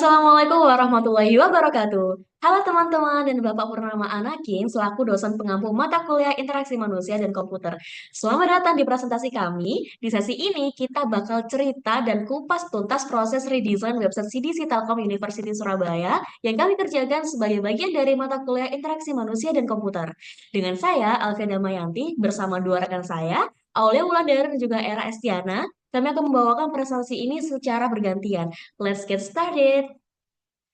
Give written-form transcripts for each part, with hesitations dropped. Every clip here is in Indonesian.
Assalamualaikum warahmatullahi wabarakatuh. Halo teman-teman dan Bapak Purnama Anakin selaku dosen pengampu mata kuliah interaksi manusia dan komputer. Selamat datang di presentasi kami. Di sesi ini kita bakal cerita dan kupas tuntas proses redesign website CDC Telkom University Surabaya yang kami kerjakan sebagai bagian dari mata kuliah interaksi manusia dan komputer. Dengan saya, Alvia Damayanti, bersama dua rekan saya, Aulia Wulandari dan juga Era Estiana, kami akan membawakan presentasi ini secara bergantian. Let's get started.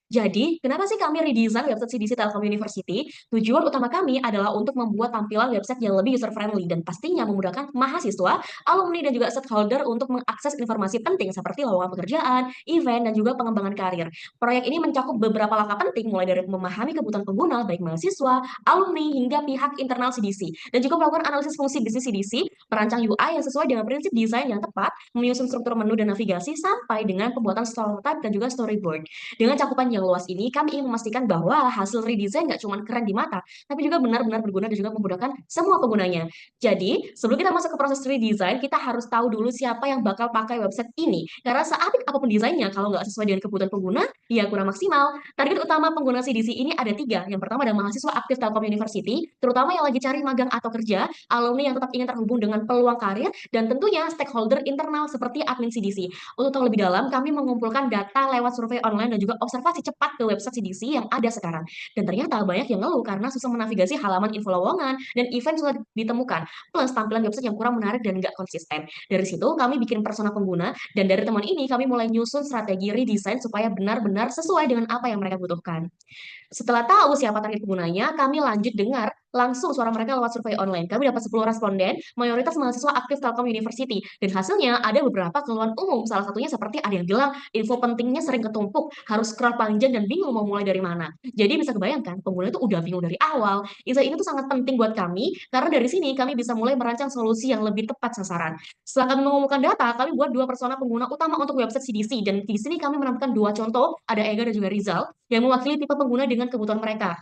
Jadi, kenapa sih kami redesign website CDC Telkom University? Tujuan utama kami adalah untuk membuat tampilan website yang lebih user-friendly dan pastinya memudahkan mahasiswa, alumni, dan juga stakeholder untuk mengakses informasi penting seperti lowongan pekerjaan, event, dan juga pengembangan karir. Proyek ini mencakup beberapa langkah penting mulai dari memahami kebutuhan pengguna, baik mahasiswa, alumni, hingga pihak internal CDC, dan juga melakukan analisis fungsi bisnis CDC, merancang UI yang sesuai dengan prinsip desain yang tepat, menyusun struktur menu dan navigasi, sampai dengan pembuatan style type dan juga storyboard. Dengan cakupan yang luas ini, kami ingin memastikan bahwa hasil redesign nggak cuma keren di mata, tapi juga benar-benar berguna dan juga memudahkan semua penggunanya. Jadi, sebelum kita masuk ke proses redesign, kita harus tahu dulu siapa yang bakal pakai website ini. Karena seapik apapun desainnya, kalau nggak sesuai dengan kebutuhan pengguna, ya kurang maksimal. Target utama pengguna CDC ini ada tiga. Yang pertama adalah mahasiswa aktif Telkom University, terutama yang lagi cari magang atau kerja, alumni yang tetap ingin terhubung dengan peluang karir, dan tentunya stakeholder internal seperti admin CDC. Untuk tahu lebih dalam, kami mengumpulkan data lewat survei online dan juga observasi cepat ke website CDC yang ada sekarang. Dan ternyata banyak yang ngeluh karena susah menavigasi halaman info lowongan dan event sudah ditemukan. Plus tampilan website yang kurang menarik dan nggak konsisten. Dari situ kami bikin persona pengguna dan dari teman ini kami mulai nyusun strategi redesign supaya benar-benar sesuai dengan apa yang mereka butuhkan. Setelah tahu siapa target penggunanya, kami lanjut dengar langsung suara mereka lewat survei online. Kami dapat 10 responden, mayoritas mahasiswa aktif Telkom University. Dan hasilnya ada beberapa keluhan umum. Salah satunya seperti ada yang bilang info pentingnya sering ketumpuk, harus scroll panjang dan bingung mau mulai dari mana. Jadi bisa kebayangkan, pengguna itu udah bingung dari awal. Insight ini tuh sangat penting buat kami, karena dari sini kami bisa mulai merancang solusi yang lebih tepat sasaran. Setelah kami mengumpulkan data, kami buat dua persona pengguna utama untuk website CDC. Dan di sini kami menampilkan dua contoh, ada Ega dan juga Rizal, yang mewakili tipe pengguna dengan kebutuhan mereka.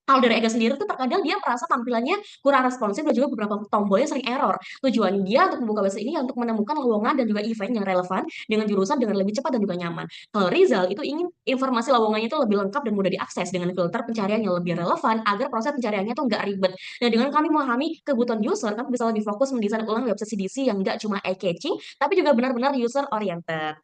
Kalau dari Ega sendiri tuh terkadang dia merasa tampilannya kurang responsif dan juga beberapa tombolnya sering error. Tujuan dia untuk membuka website ini untuk menemukan lowongan dan juga event yang relevan dengan jurusan dengan lebih cepat dan juga nyaman. Kalau Rizal itu ingin informasi lowongannya itu lebih lengkap dan mudah diakses dengan filter pencarian yang lebih relevan agar proses pencariannya tuh nggak ribet. Nah, dengan kami memahami kebutuhan user, kami bisa lebih fokus mendesain ulang website CDC yang nggak cuma eye-catching, tapi juga benar-benar user-oriented.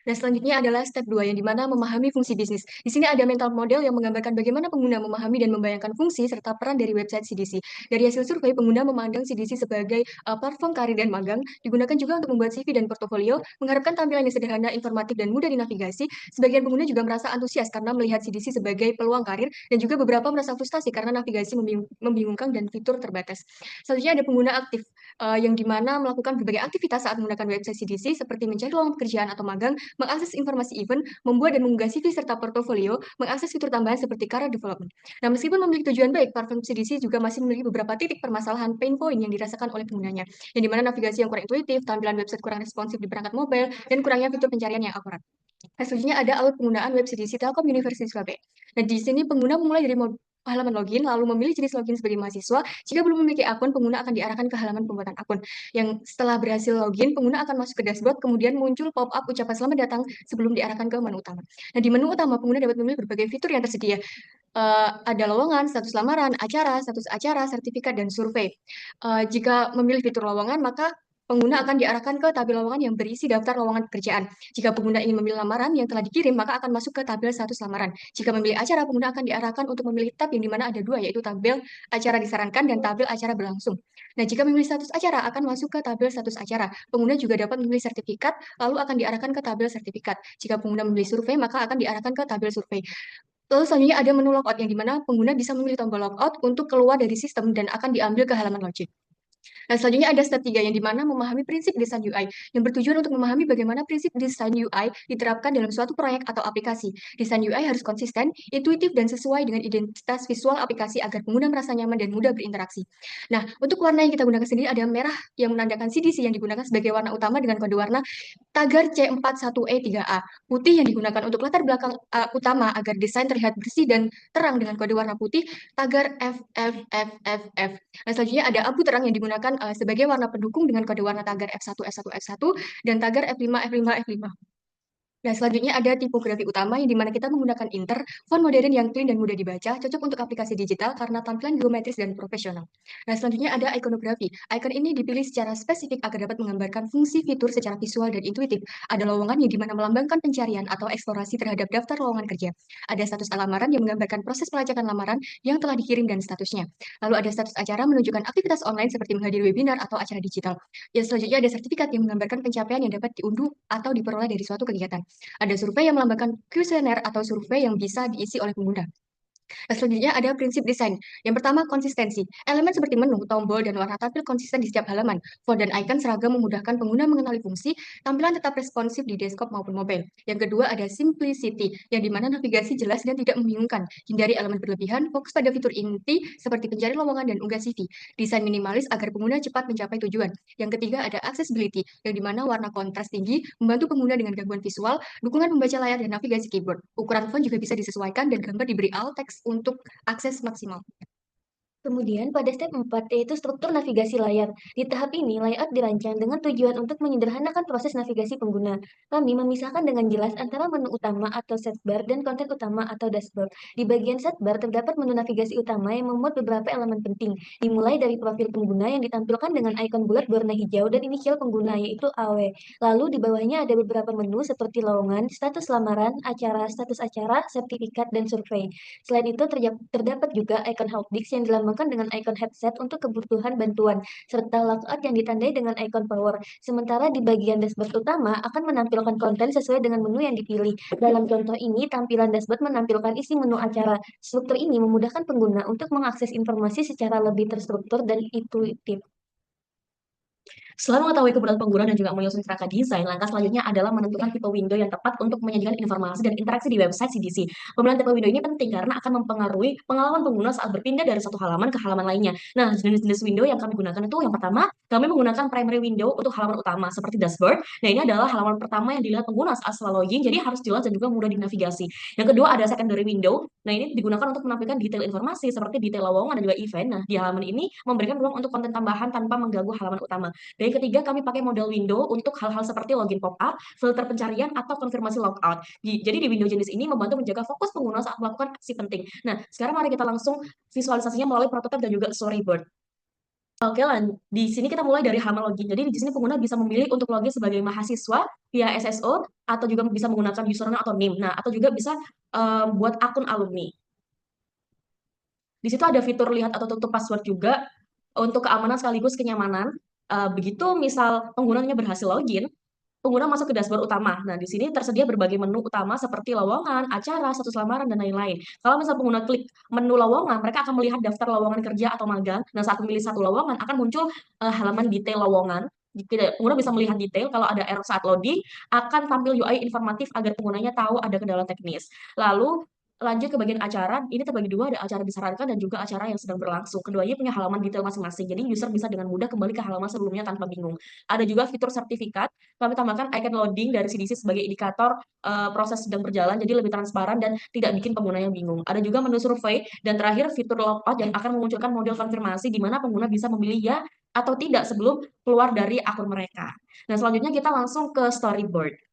Nah, selanjutnya adalah step 2 yang dimana memahami fungsi bisnis. Di sini ada mental model yang menggambarkan bagaimana pengguna memahami dan membayangkan fungsi serta peran dari website CDC. Dari hasil survei, pengguna memandang CDC sebagai platform karir dan magang, digunakan juga untuk membuat CV dan portofolio, mengharapkan tampilan yang sederhana, informatif, dan mudah dinavigasi. Sebagian pengguna juga merasa antusias karena melihat CDC sebagai peluang karir, dan juga beberapa merasa frustasi karena navigasi membingungkan dan fitur terbatas. Selanjutnya ada pengguna aktif, yang dimana melakukan berbagai aktivitas saat menggunakan website CDC, seperti mencari lowongan pekerjaan atau magang, mengakses informasi event, membuat dan mengunggah CV serta portofolio, mengakses fitur tambahan seperti career development. Nah, meskipun memiliki tujuan baik, platform CDC juga masih memiliki beberapa titik permasalahan pain point yang dirasakan oleh penggunanya, yang dimana navigasi yang kurang intuitif, tampilan website kurang responsif di perangkat mobile, dan kurangnya fitur pencarian yang akurat. Nah, selanjutnya ada alur penggunaan web CDC Telkom University Surabaya. Nah, di sini pengguna memulai dari halaman login, lalu memilih jenis login sebagai mahasiswa. Jika belum memiliki akun, pengguna akan diarahkan ke halaman pembuatan akun. Yang setelah berhasil login, pengguna akan masuk ke dashboard, kemudian muncul pop-up ucapan selamat datang sebelum diarahkan ke menu utama. Nah, di menu utama, pengguna dapat memilih berbagai fitur yang tersedia. Ada lowongan, status lamaran, acara, sertifikat, dan survei. Jika memilih fitur lowongan, maka pengguna akan diarahkan ke tabel lowongan yang berisi daftar lowongan pekerjaan. Jika pengguna ingin memilih lamaran yang telah dikirim, maka akan masuk ke tabel status lamaran. Jika memilih acara, pengguna akan diarahkan untuk memilih tab yang dimana ada dua, yaitu tabel acara disarankan dan tabel acara berlangsung. Nah, jika memilih status acara, akan masuk ke tabel status acara. Pengguna juga dapat memilih sertifikat, lalu akan diarahkan ke tabel sertifikat. Jika pengguna memilih survei, maka akan diarahkan ke tabel survei. Lalu selanjutnya ada menu logout yang dimana pengguna bisa memilih tombol logout untuk keluar dari sistem dan akan diambil ke halaman login. Nah, selanjutnya ada step 3 yang dimana memahami prinsip desain UI, yang bertujuan untuk memahami bagaimana prinsip desain UI diterapkan dalam suatu proyek atau aplikasi. Desain UI harus konsisten, intuitif, dan sesuai dengan identitas visual aplikasi agar pengguna merasa nyaman dan mudah berinteraksi. Nah, untuk warna yang kita gunakan sendiri ada merah yang menandakan CDC yang digunakan sebagai warna utama dengan kode warna tagar C41E3A. Putih yang digunakan untuk latar belakang utama agar desain terlihat bersih dan terang dengan kode warna putih, tagar FFFFF. Nah, selanjutnya ada abu terang yang digunakan sebagai warna pendukung dengan kode warna tagar F1, F1, F1, dan tagar F5, F5, F5. Nah, selanjutnya ada tipografi utama yang dimana kita menggunakan Inter, font modern yang clean dan mudah dibaca, cocok untuk aplikasi digital karena tampilan geometris dan profesional. Nah, selanjutnya ada ikonografi. Icon ini dipilih secara spesifik agar dapat menggambarkan fungsi fitur secara visual dan intuitif. Ada lowongan yang dimana melambangkan pencarian atau eksplorasi terhadap daftar lowongan kerja. Ada status lamaran yang menggambarkan proses pelacakan lamaran yang telah dikirim dan statusnya. Lalu ada status acara menunjukkan aktivitas online seperti menghadiri webinar atau acara digital. Yang selanjutnya ada sertifikat yang menggambarkan pencapaian yang dapat diunduh atau diperoleh dari suatu kegiatan. Ada survei yang melambangkan kuesioner atau survei yang bisa diisi oleh pengguna. Selanjutnya ada prinsip desain. Yang pertama, konsistensi. Elemen seperti menu, tombol, dan warna tampil konsisten di setiap halaman. Font dan icon seragam memudahkan pengguna mengenali fungsi, tampilan tetap responsif di desktop maupun mobile. Yang kedua ada simplicity, yang dimana navigasi jelas dan tidak membingungkan. Hindari elemen berlebihan, fokus pada fitur inti seperti pencari lowongan dan unggah CV. Desain minimalis agar pengguna cepat mencapai tujuan. Yang ketiga ada accessibility, yang dimana warna kontras tinggi membantu pengguna dengan gangguan visual, dukungan membaca layar dan navigasi keyboard. Ukuran font juga bisa disesuaikan dan gambar diberi alt text untuk akses maksimal. Kemudian pada step 4 yaitu struktur navigasi layar. Di tahap ini, layout dirancang dengan tujuan untuk menyederhanakan proses navigasi pengguna. Kami memisahkan dengan jelas antara menu utama atau setbar dan konten utama atau dashboard. Di bagian setbar terdapat menu navigasi utama yang memuat beberapa elemen penting, dimulai dari profil pengguna yang ditampilkan dengan ikon bulat berwarna hijau dan inisial pengguna yaitu AW. Lalu di bawahnya ada beberapa menu seperti lowongan, status lamaran, status acara, sertifikat, dan survei. Selain itu, terdapat juga ikon helpdesk yang dilambangkan dengan ikon headset untuk kebutuhan bantuan, serta logout yang ditandai dengan ikon power. Sementara di bagian dashboard utama akan menampilkan konten sesuai dengan menu yang dipilih. Dalam contoh ini, tampilan dashboard menampilkan isi menu acara. Struktur ini memudahkan pengguna untuk mengakses informasi secara lebih terstruktur dan intuitif. Setelah mengetahui kebutuhan pengguna dan juga menyusun kerangka desain, langkah selanjutnya adalah menentukan tipe window yang tepat untuk menyajikan informasi dan interaksi di website CDC. Pemilihan tipe window ini penting karena akan mempengaruhi pengalaman pengguna saat berpindah dari satu halaman ke halaman lainnya. Nah, jenis-jenis window yang kami gunakan itu yang pertama, kami menggunakan primary window untuk halaman utama seperti dashboard. Nah, ini adalah halaman pertama yang dilihat pengguna saat setelah login, jadi harus jelas dan juga mudah dinavigasi. Yang kedua ada secondary window. Nah, ini digunakan untuk menampilkan detail informasi seperti detail lowongan dan juga event. Nah, di halaman ini memberikan ruang untuk konten tambahan tanpa mengganggu halaman utama. Dan yang ketiga, kami pakai model window untuk hal-hal seperti login pop-up, filter pencarian, atau konfirmasi logout. Jadi di window jenis ini membantu menjaga fokus pengguna saat melakukan aksi penting. Nah, sekarang mari kita langsung visualisasinya melalui prototipe dan juga storyboard. Oke, di sini kita mulai dari halaman login. Jadi di sini pengguna bisa memilih untuk login sebagai mahasiswa via SSO atau juga bisa menggunakan username atau NIM. Nah, atau juga bisa buat akun alumni. Di situ ada fitur lihat atau tutup password juga untuk keamanan sekaligus kenyamanan. Begitu misal penggunanya berhasil login, pengguna masuk ke dashboard utama. Nah, di sini tersedia berbagai menu utama seperti lowongan, acara, status lamaran, dan lain-lain. Kalau misal pengguna klik menu lowongan, mereka akan melihat daftar lowongan kerja atau magang. Nah, saat memilih satu lowongan, akan muncul halaman detail lowongan. Pengguna bisa melihat detail kalau ada error saat loading, akan tampil UI informatif agar penggunanya tahu ada kendala teknis. Lalu lanjut ke bagian acara, ini terbagi dua, ada acara disarankan dan juga acara yang sedang berlangsung. Keduanya punya halaman detail masing-masing, jadi user bisa dengan mudah kembali ke halaman sebelumnya tanpa bingung. Ada juga fitur sertifikat, kami tambahkan icon loading dari CDC sebagai indikator proses sedang berjalan, jadi lebih transparan dan tidak bikin pengguna yang bingung. Ada juga menu survei, dan terakhir fitur logout yang akan memunculkan model konfirmasi di mana pengguna bisa memilih ya atau tidak sebelum keluar dari akun mereka. Nah, selanjutnya kita langsung ke storyboard.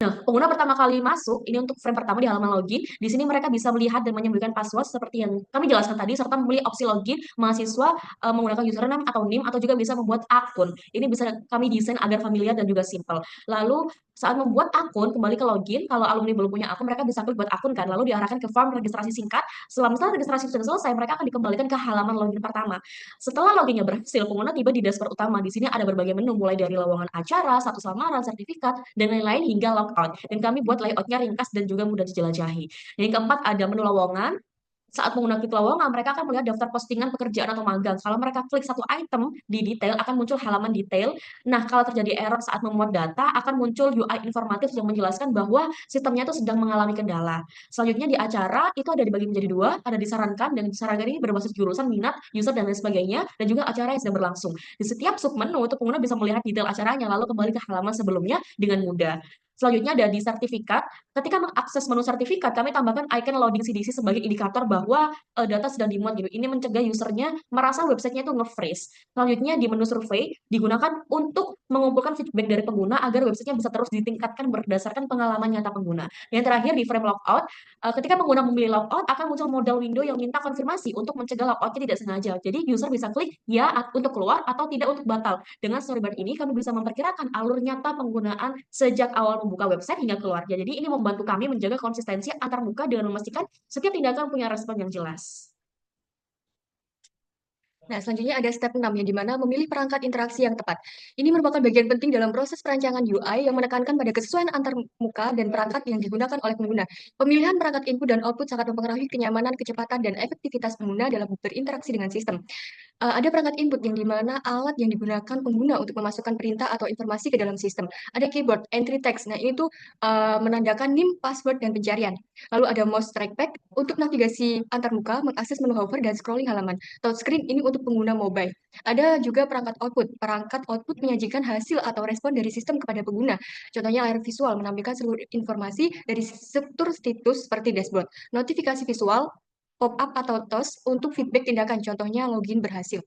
Nah, pengguna pertama kali masuk, ini untuk frame pertama di halaman login, di sini mereka bisa melihat dan menyembunyikan password seperti yang kami jelaskan tadi, serta memilih opsi login mahasiswa menggunakan username atau NIM, atau juga bisa membuat akun. Ini bisa kami desain agar familiar dan juga simple. Lalu, saat membuat akun, kembali ke login, kalau alumni belum punya akun, mereka bisa klik buat akun kan, lalu diarahkan ke form registrasi singkat. Setelah registrasi sudah selesai, mereka akan dikembalikan ke halaman login pertama. Setelah loginnya berhasil, pengguna tiba di dashboard utama. Di sini ada berbagai menu, mulai dari lowongan acara, status lamaran, sertifikat, dan lain-lain hingga logout. Dan kami buat layoutnya ringkas dan juga mudah dijelajahi. Dan yang keempat ada menu lowongan. Saat pengguna klik lowongan, mereka akan melihat daftar postingan pekerjaan atau magang. Kalau mereka klik satu item di detail, akan muncul halaman detail. Nah, kalau terjadi error saat memuat data, akan muncul UI informatif yang menjelaskan bahwa sistemnya itu sedang mengalami kendala. Selanjutnya di acara, itu ada dibagi menjadi dua, ada disarankan, dan disarankan ini berbasis jurusan, minat, user, dan lain sebagainya, dan juga acara yang sedang berlangsung. Di setiap submenu, itu pengguna bisa melihat detail acaranya, lalu kembali ke halaman sebelumnya dengan mudah. Selanjutnya ada di sertifikat. Ketika mengakses menu sertifikat, kami tambahkan icon loading CDC sebagai indikator bahwa data sedang dimuat gitu. Ini mencegah usernya merasa websitenya itu nge-freeze. Selanjutnya di menu survei digunakan untuk mengumpulkan feedback dari pengguna agar websitenya bisa terus ditingkatkan berdasarkan pengalaman nyata pengguna. Yang terakhir di frame logout, ketika pengguna memilih logout akan muncul modal window yang minta konfirmasi untuk mencegah logoutnya tidak sengaja. Jadi user bisa klik ya untuk keluar atau tidak untuk batal. Dengan storyboard ini kami bisa memperkirakan alur nyata penggunaan sejak awal membuka website hingga keluarga. Jadi ini membantu kami menjaga konsistensi antar muka dengan memastikan setiap tindakan punya respon yang jelas. Nah, selanjutnya ada step 6 yang dimana memilih perangkat interaksi yang tepat. Ini merupakan bagian penting dalam proses perancangan UI yang menekankan pada kesesuaian antar muka dan perangkat yang digunakan oleh pengguna. Pemilihan perangkat input dan output sangat mempengaruhi kenyamanan, kecepatan, dan efektivitas pengguna dalam berinteraksi dengan sistem. Ada perangkat input yang dimana alat yang digunakan pengguna untuk memasukkan perintah atau informasi ke dalam sistem. Ada keyboard, entry text. Nah, ini tuh menandakan NIM, password, dan pencarian. Lalu ada mouse trackpad untuk navigasi antarmuka, mengakses menu hover, dan scrolling halaman. Touchscreen ini untuk pengguna mobile. Ada juga perangkat output. Perangkat output menyajikan hasil atau respon dari sistem kepada pengguna. Contohnya layar visual menampilkan seluruh informasi dari struktur situs seperti dashboard. Notifikasi visual, pop-up atau toast untuk feedback tindakan, contohnya login berhasil.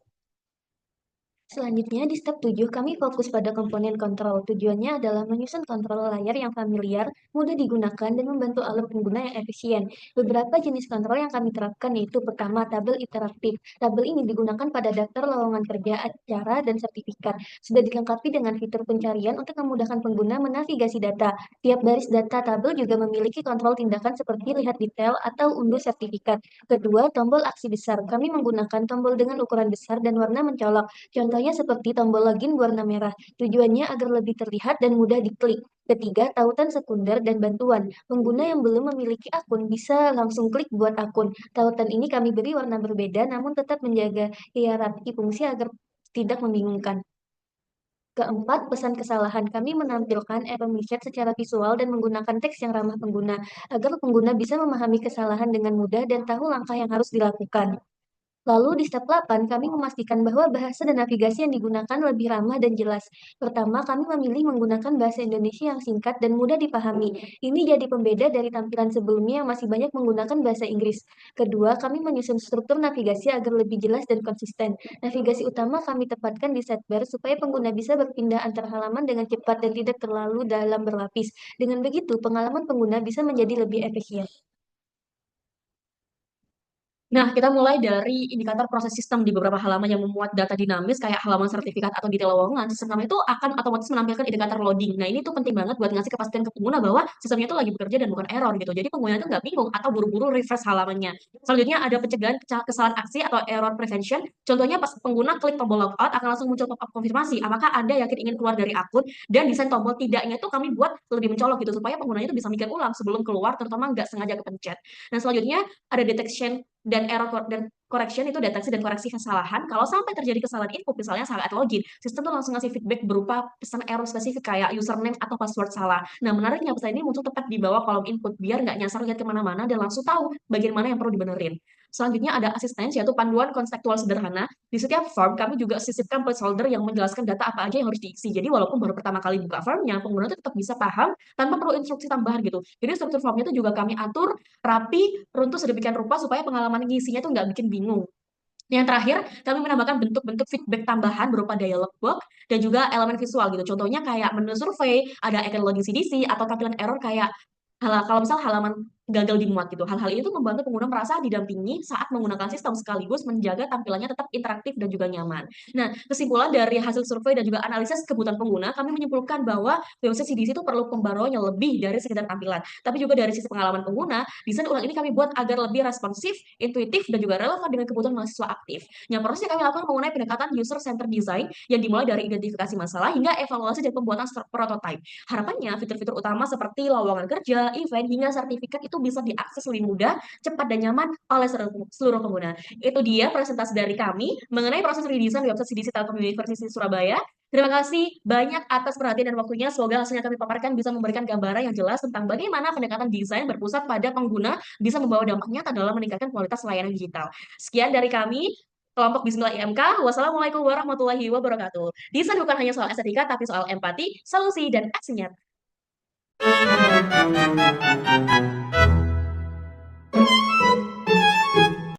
Selanjutnya, di step 7, kami fokus pada komponen kontrol. Tujuannya adalah menyusun kontrol layar yang familiar, mudah digunakan, dan membantu alur pengguna yang efisien. Beberapa jenis kontrol yang kami terapkan yaitu pertama, tabel interaktif. Tabel ini digunakan pada daftar lowongan kerja, acara, dan sertifikat. Sudah dilengkapi dengan fitur pencarian untuk memudahkan pengguna menavigasi data. Tiap baris data tabel juga memiliki kontrol tindakan seperti lihat detail atau unduh sertifikat. Kedua, tombol aksi besar. Kami menggunakan tombol dengan ukuran besar dan warna mencolok. Contohnya seperti tombol login berwarna merah, tujuannya agar lebih terlihat dan mudah diklik. Ketiga, tautan sekunder dan bantuan. Pengguna yang belum memiliki akun bisa langsung klik buat akun. Tautan ini kami beri warna berbeda namun tetap menjaga hierarki fungsi agar tidak membingungkan. Keempat, pesan kesalahan. Kami menampilkan error message secara visual dan menggunakan teks yang ramah pengguna, agar pengguna bisa memahami kesalahan dengan mudah dan tahu langkah yang harus dilakukan. Lalu di step 8, kami memastikan bahwa bahasa dan navigasi yang digunakan lebih ramah dan jelas. Pertama, kami memilih menggunakan bahasa Indonesia yang singkat dan mudah dipahami. Ini jadi pembeda dari tampilan sebelumnya yang masih banyak menggunakan bahasa Inggris. Kedua, kami menyusun struktur navigasi agar lebih jelas dan konsisten. Navigasi utama kami tempatkan di sidebar supaya pengguna bisa berpindah antar halaman dengan cepat dan tidak terlalu dalam berlapis. Dengan begitu, pengalaman pengguna bisa menjadi lebih efisien. Nah, kita mulai dari indikator proses sistem di beberapa halaman yang memuat data dinamis kayak halaman sertifikat atau detail lowongan. Sistem kami itu akan otomatis menampilkan indikator loading. Nah, ini tuh penting banget buat ngasih kepastian ke pengguna bahwa sistemnya itu lagi bekerja dan bukan error gitu. Jadi pengguna itu nggak bingung atau buru-buru refresh halamannya. Selanjutnya ada pencegahan kesalahan aksi atau error prevention. Contohnya pas pengguna klik tombol logout akan langsung muncul pop-up konfirmasi. Apakah Anda yakin ingin keluar dari akun? Dan desain tombol tidaknya itu kami buat lebih mencolok gitu supaya penggunanya itu bisa mikir ulang sebelum keluar, terutama nggak sengaja kepencet. Dan selanjutnya ada detection dan error dan correction itu deteksi dan koreksi kesalahan. Kalau sampai terjadi kesalahan input, misalnya saat login, sistem tuh langsung ngasih feedback berupa pesan error spesifik kayak username atau password salah. Nah, menariknya pesan ini muncul tepat di bawah kolom input biar nggak nyasar lihat kemana-mana dan langsung tahu bagian mana yang perlu dibenerin. Selanjutnya ada asistence, yaitu panduan konseptual sederhana. Di setiap form, kami juga sisipkan placeholder yang menjelaskan data apa aja yang harus diisi. Jadi, walaupun baru pertama kali buka formnya, pengguna itu tetap bisa paham tanpa perlu instruksi tambahan gitu. Jadi, struktur formnya itu juga kami atur rapi, runtuh sedemikian rupa supaya pengalaman ngisinya tuh nggak bikin bingung. Yang terakhir, kami menambahkan bentuk-bentuk feedback tambahan berupa dialog box dan juga elemen visual gitu. Contohnya kayak menu survei, ada icon login CDC, atau tampilan error kayak kalau misal halaman gagal dimuat gitu. Hal-hal ini tuh membantu pengguna merasa didampingi saat menggunakan sistem sekaligus menjaga tampilannya tetap interaktif dan juga nyaman. Nah, kesimpulan dari hasil survei dan juga analisis kebutuhan pengguna, kami menyimpulkan bahwa website CDC itu perlu pembaruan yang lebih dari sekedar tampilan, tapi juga dari sisi pengalaman pengguna. Desain ulang ini kami buat agar lebih responsif, intuitif, dan juga relevan dengan kebutuhan mahasiswa aktif. Yang prosesnya kami lakukan mengenai pendekatan user center design yang dimulai dari identifikasi masalah hingga evaluasi dan pembuatan prototype. Harapannya fitur-fitur utama seperti lowongan kerja, event, hingga sertifikat itu bisa diakses lebih mudah, cepat, dan nyaman oleh seluruh pengguna. Itu dia presentasi dari kami mengenai proses redesign website CDC Telkom University Surabaya. Terima kasih banyak atas perhatian dan waktunya. Semoga hasilnya kami paparkan bisa memberikan gambaran yang jelas tentang bagaimana pendekatan desain berpusat pada pengguna bisa membawa dampak nyata dalam meningkatkan kualitas layanan digital. Sekian dari kami, kelompok Bismillah IMK. Wassalamualaikum warahmatullahi wabarakatuh. Desain bukan hanya soal estetika, tapi soal empati, solusi, dan aksinya.